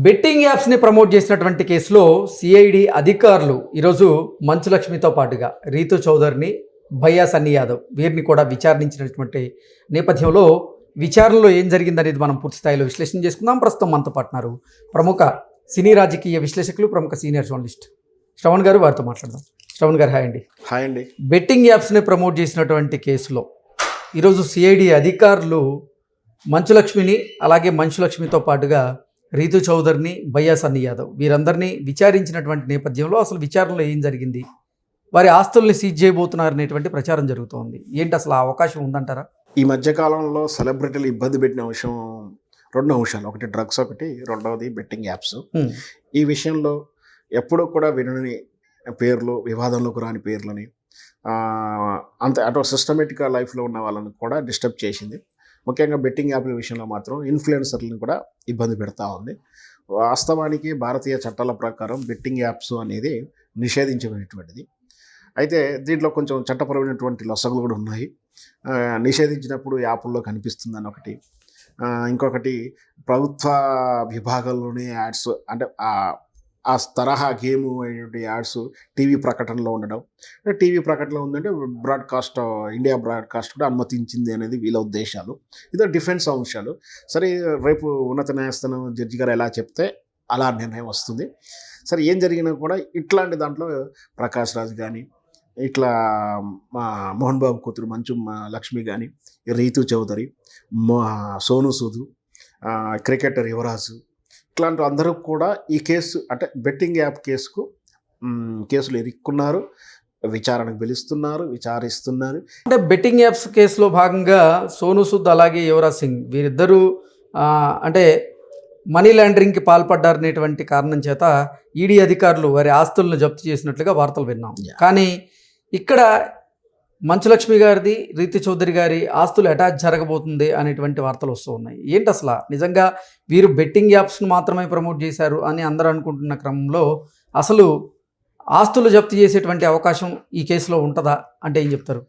Betting యాప్స్ని promote చేసినటువంటి కేసులో సిఐడి అధికారులు ఈరోజు మంచు లక్ష్మితో పాటుగా రీతు చౌదరిని, భయ్యా సన్నీ యాదవ్ వీరిని కూడా విచారించినటువంటి నేపథ్యంలో విచారణలో ఏం జరిగిందనేది మనం పూర్తి స్థాయిలో విశ్లేషణ చేసుకుందాం. ప్రస్తుతం మనతో పాటున్నారు ప్రముఖ సినీ రాజకీయ విశ్లేషకులు, ప్రముఖ సీనియర్ జర్నలిస్ట్ శ్రవణ్ గారు. వారితో మాట్లాడదాం. శ్రవణ్ గారు, హాయ్ అండి. హాయ్ అండి. బెట్టింగ్ యాప్స్ని ప్రమోట్ చేసినటువంటి కేసులో ఈరోజు సిఐడి అధికారులు మంచు లక్ష్మిని, అలాగే మంచు లక్ష్మితో పాటుగా రీతు చౌదరిని, భయ్యా సన్నీ యాదవ్ వీరందరినీ విచారించినటువంటి నేపథ్యంలో అసలు విచారణలో ఏం జరిగింది, వారి ఆస్తుల్ని సీజ్ చేయబోతున్నారు అనేటువంటి ప్రచారం జరుగుతోంది. ఏంటి అసలు ఆ అవకాశం ఉందంటారా? ఈ మధ్యకాలంలో సెలబ్రిటీలు ఇబ్బంది పెట్టిన విషయం రెండు అంశాలు, ఒకటి డ్రగ్స్, ఒకటి రెండవది బెట్టింగ్ యాప్స్. ఈ విషయంలో ఎప్పుడూ కూడా వినని పేర్లు, వివాదంలోకి రాని పేర్లని, అంత అటు సిస్టమేటిక్గా లైఫ్లో ఉన్న వాళ్ళని కూడా డిస్టర్బ్ చేసింది. ముఖ్యంగా బెట్టింగ్ యాప్ల విషయంలో మాత్రం ఇన్ఫ్లుయెన్సర్లను కూడా ఇబ్బంది పెడతా ఉంది. వాస్తవానికి భారతీయ చట్టాల ప్రకారం బెట్టింగ్ యాప్స్ అనేది నిషేధించబడినటువంటిది. అయితే దీంట్లో కొంచెం చట్టపరమైనటువంటి లొసగులు కూడా ఉన్నాయి. నిషేధించినప్పుడు యాప్ల్లో కనిపిస్తుందని ఒకటి, ఇంకొకటి ప్రభుత్వ విభాగంలోనే యాడ్స్, అంటే ఆ తరహా గేమ్ అయినటువంటి యాడ్స్ టీవీ ప్రకటనలో ఉండడం. టీవీ ప్రకటనలో ఉందంటే బ్రాడ్కాస్ట్, ఇండియా బ్రాడ్కాస్ట్ కూడా అనుమతించింది అనేది వీళ్ళ ఉద్దేశాలు. ఇదో డిఫెన్స్ అంశాలు. సరే, రేపు ఉన్నత న్యాయస్థానం జడ్జి గారు ఎలా చెప్తే అలా నిర్ణయం వస్తుంది. సరే, ఏం జరిగినా కూడా ఇట్లాంటి దాంట్లో ప్రకాష్ రాజ్ కానీ, ఇట్లా మా మోహన్ బాబు కూతురు మంచు లక్ష్మి కానీ, రీతు చౌదరి, సోను సూద్, క్రికెటర్ యువరాజు, ఇట్లాంటి అందరూ కూడా ఈ కేసు, అంటే బెట్టింగ్ యాప్ కేసులు ఇరుక్కున్నారు. విచారణకు పిలుస్తున్నారు, విచారిస్తున్నారు. అంటే బెట్టింగ్ యాప్స్ కేసులో భాగంగా సోను సూద్ అలాగే యువరాజ్ సింగ్ వీరిద్దరూ అంటే మనీ లాండరింగ్కి పాల్పడ్డారనేటువంటి కారణం చేత ఈడీ అధికారులు వారి ఆస్తులను జప్తు చేసినట్లుగా వార్తలు విన్నాం. కానీ ఇక్కడ మంచు లక్ష్మి గారిది, రీతు చౌదరి గారి ఆస్తులు అటాచ్ జరగబోతుంది అనేటువంటి వార్తలు వస్తూ ఉన్నాయి. ఏంటి అసలు నిజంగా వీరు బెట్టింగ్ యాప్స్ను మాత్రమే ప్రమోట్ చేశారు అని అందరూ అనుకుంటున్న క్రమంలో అసలు ఆస్తులు జప్తు చేసేటువంటి అవకాశం ఈ కేసులో ఉంటుందా అంటే ఏం చెప్తారు?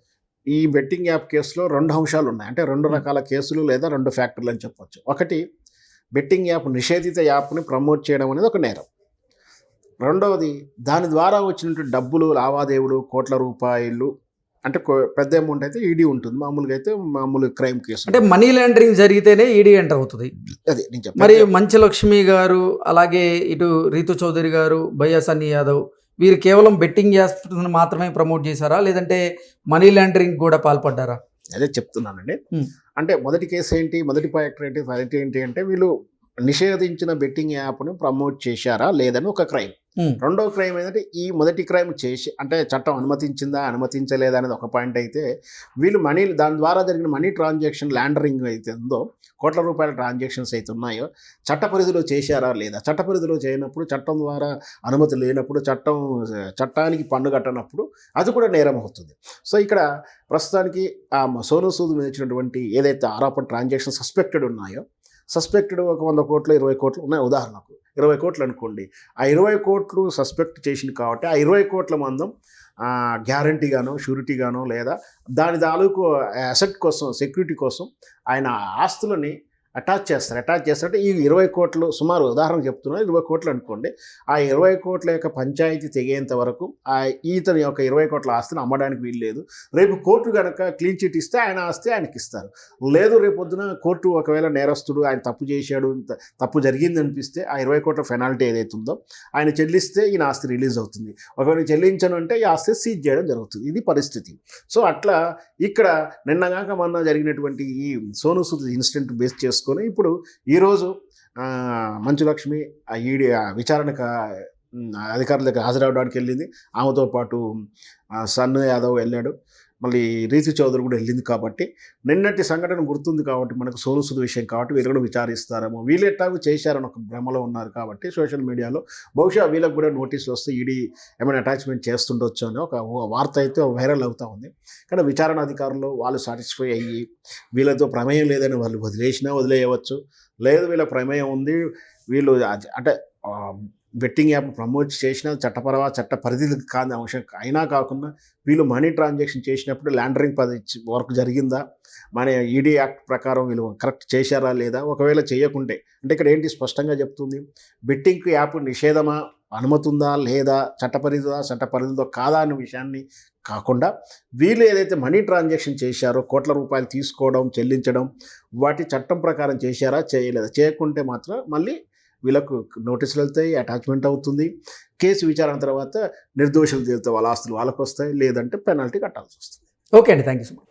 ఈ బెట్టింగ్ యాప్ కేసులో రెండు అంశాలు ఉన్నాయి. అంటే రెండు రకాల కేసులు లేదా రెండు ఫ్యాక్టర్లు అని చెప్పవచ్చు. ఒకటి, బెట్టింగ్ యాప్, నిషేధిత యాప్ని ప్రమోట్ చేయడం అనేది ఒక నేరం. రెండవది, దాని ద్వారా వచ్చినటువంటి డబ్బులు, లావాదేవీలు, కోట్ల రూపాయలు, అంటే పెద్ద అమౌంట్ అయితే ఈడీ ఉంటుంది. మామూలుగా అయితే మామూలు క్రైమ్ కేసు, అంటే మనీ లాండరింగ్ జరిగితేనే ఈడీ ఎంటర్ అవుతుంది. అదే నేను చెప్పాను. మరి మంచు లక్ష్మి గారు, అలాగే ఇటు రీతు చౌదరి గారు, భయ్యా సన్నీ యాదవ్ వీరు కేవలం బెట్టింగ్ యాప్స్ మాత్రమే ప్రమోట్ చేశారా, లేదంటే మనీ లాండరింగ్ కూడా పాల్పడ్డారా? అదే చెప్తున్నానండి. అంటే మొదటి కేసు ఏంటి, మొదటి ఫ్యాక్టర్ ఏంటి అంటే వీళ్ళు నిషేధించిన బెట్టింగ్ యాప్ను ప్రమోట్ చేశారా లేదని ఒక క్రైమ్. రెండో క్రైమ్ ఏంటంటే ఈ మొదటి క్రైమ్ చేసి, అంటే చట్టం అనుమతించిందా అనుమతించలేదా అనేది ఒక పాయింట్ అయితే, వీళ్ళు దాని ద్వారా జరిగిన మనీ ట్రాన్సాక్షన్, లాండరింగ్ అయితే ఉందో, కోట్ల రూపాయల ట్రాన్సాక్షన్స్ అయితే ఉన్నాయో, చట్ట పరిధిలో చేశారా లేదా. చట్ట పరిధిలో చేయనప్పుడు, చట్టం ద్వారా అనుమతి లేనప్పుడు, చట్టానికి పన్ను కట్టనప్పుడు అది కూడా నేరం అవుతుంది. సో ఇక్కడ ప్రస్తుతానికి ఆ సోను సూద్ మీద ఇచ్చినటువంటి ఏదైతే ఆరోపణ ట్రాన్సాక్షన్ సస్పెక్టెడ్ ఉన్నాయో, సస్పెక్టెడ్ ఒక 100 కోట్లు 20 కోట్లు ఉన్నాయి. ఉదాహరణకు 20 కోట్లు అనుకోండి. ఆ 20 కోట్లు సస్పెక్ట్ చేసింది కాబట్టి ఆ 20 కోట్ల మందం గ్యారంటీగానో, షూరిటీగానో, లేదా దాని తాలూకు అసెట్ కోసం, సెక్యూరిటీ కోసం ఆయన ఆస్తులని అటాచ్ చేస్తారంటే ఈ 20 కోట్లు, సుమారు ఉదాహరణ చెప్తున్నారు, 20 కోట్లు అనుకోండి. ఆ 20 కోట్ల యొక్క పంచాయతీ తెగేంత వరకు ఈతని యొక్క 20 కోట్ల ఆస్తిని అమ్మడానికి వీల్లేదు. రేపు కోర్టు కనుక క్లీన్ చిట్ ఇస్తే ఆయన ఆస్తి ఆయనకి ఇస్తారు. లేదు, రేపు పొద్దున కోర్టు ఒకవేళ నేరస్తుడు, ఆయన తప్పు చేశాడు, తప్పు జరిగింది అనిపిస్తే ఆ 20 కోట్ల పెనాల్టీ ఏదైతే ఉందో ఆయన చెల్లిస్తే ఈయన ఆస్తి రిలీజ్ అవుతుంది. ఒకవేళ చెల్లించను అంటే ఈ ఆస్తి సీజ్ చేయడం జరుగుతుంది. ఇది పరిస్థితి. సో అట్లా ఇక్కడ నిన్నగాక మొన్న జరిగినటువంటి ఈ సోను సూద్ ఇన్సిడెంట్ బేస్ చేసుకొని ఇప్పుడు ఈరోజు మంచు లక్ష్మి ఈడీ విచారణకు అధికారుల దగ్గర హాజరవడానికి వెళ్ళింది. ఆమెతో పాటు సన్నీ యాదవ్ వెళ్ళాడు, మళ్ళీ రీతు చౌదరి కూడా వెళ్ళింది. కాబట్టి నిన్నటి సంఘటన గుర్తుంది కాబట్టి మనకు సోను సూద్ విషయం కాబట్టి వీళ్ళు కూడా విచారిస్తారేమో, వీళ్ళు ఎట్లాగూ చేశారని ఒక భ్రమలో ఉన్నారు. కాబట్టి సోషల్ మీడియాలో బహుశా వీళ్ళకి కూడా నోటీసులు వస్తే ఈడీ ఏమైనా అటాచ్మెంట్ చేస్తుండొచ్చు అని ఒక వార్త అయితే వైరల్ అవుతూ ఉంది. కానీ విచారణ అధికారులు వాళ్ళు సాటిస్ఫై అయ్యి వీళ్ళతో ప్రమేయం లేదని వాళ్ళు వదిలేయవచ్చు. లేదు, వీళ్ళ ప్రమేయం ఉంది, వీళ్ళు అంటే బెట్టింగ్ యాప్ ప్రమోట్ చేసిన చట్ట పరిధికి కాని అంశం అయినా కాకుండా వీళ్ళు మనీ ట్రాన్సాక్షన్ చేసినప్పుడు ల్యాండరింగ్ వర్క్ జరిగిందా, మన ఈడీ యాక్ట్ ప్రకారం వీళ్ళు కరెక్ట్ చేశారా లేదా, ఒకవేళ చేయకుంటే అంటే ఇక్కడ ఏంటి స్పష్టంగా చెప్తుంది, బెట్టింగ్ యాప్ నిషేధమా, అనుమతి ఉందా లేదా, చట్టపరిధిదో కాదా అనే విషయాన్ని కాకుండా వీళ్ళు ఏదైతే మనీ ట్రాన్సాక్షన్ చేశారో కోట్ల రూపాయలు తీసుకోవడం చెల్లించడం వాటి చట్టం ప్రకారం చేశారా చేయలేదా, చేయకుంటే మాత్రం మళ్ళీ వీళ్ళకు నోటీసులు వెళ్తాయి, అటాచ్మెంట్ అవుతుంది, కేసు విచారణ తర్వాత నిర్దోషులు తేలితే వాళ్ళ ఆస్తులు వాళ్ళకు వస్తాయి, లేదంటే పెనాల్టీ కట్టాల్సి వస్తుంది. ఓకే అండి, థ్యాంక్ యూ సో మచ్.